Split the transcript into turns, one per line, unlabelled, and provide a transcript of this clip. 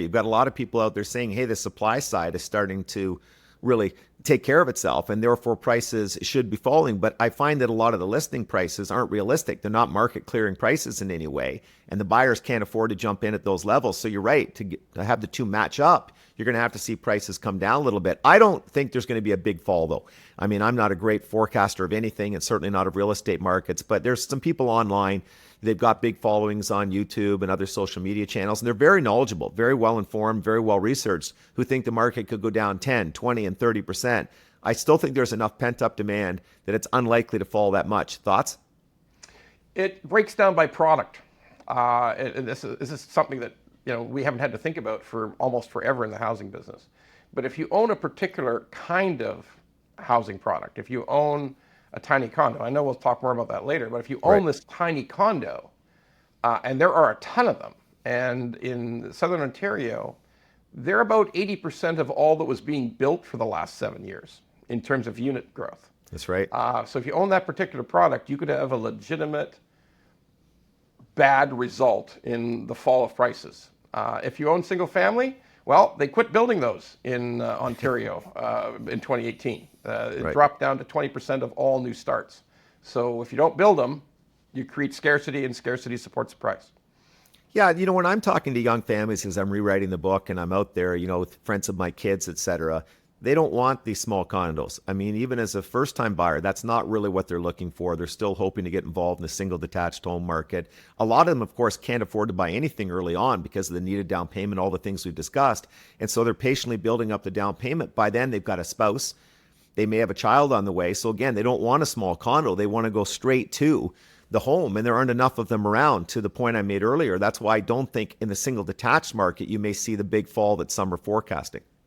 You've got a lot of people out there saying, hey, the supply side is starting to really take care of itself and therefore prices should be falling. But I find that a lot of the listing prices aren't realistic. They're not market clearing prices in any way. And the buyers can't afford to jump in at those levels. So you're right, to have the two match up, you're going to have to see prices come down a little bit. I don't think there's going to be a big fall though. I mean, I'm not a great forecaster of anything and certainly not of real estate markets, but there's some people online. They've got big followings on YouTube and other social media channels, and they're very knowledgeable, very well informed, very well researched, who think the market could go down 10, 20, and 30%. I still think there's enough pent up demand that it's unlikely to fall that much. Thoughts?
It breaks down by product. This is something that we haven't had to think about for almost forever in the housing business. But if you own a particular kind of housing product, if you own a tiny condo, I know we'll talk more about that later, but if you own this tiny condo, and there are a ton of them, and in Southern Ontario, they're about 80% of all that was being built for the last 7 years in terms of unit growth.
That's right.
So if you own that particular product, you could have a legitimate bad result in the fall of prices. If you own single family, well, they quit building those in Ontario in 2018. It dropped down to 20% of all new starts. So if you don't build them, you create scarcity, and scarcity supports the price.
Yeah, when I'm talking to young families as I'm rewriting the book and I'm out there, with friends of my kids, et cetera, they don't want these small condos. I mean, even as a first-time buyer, that's not really what they're looking for. They're still hoping to get involved in the single detached home market. A lot of them, of course, can't afford to buy anything early on because of the needed down payment, all the things we've discussed. And so they're patiently building up the down payment. By then, they've got a spouse. They may have a child on the way. So again, they don't want a small condo. They want to go straight to the home, and there aren't enough of them around, to the point I made earlier. That's why I don't think in the single detached market you may see the big fall that some are forecasting.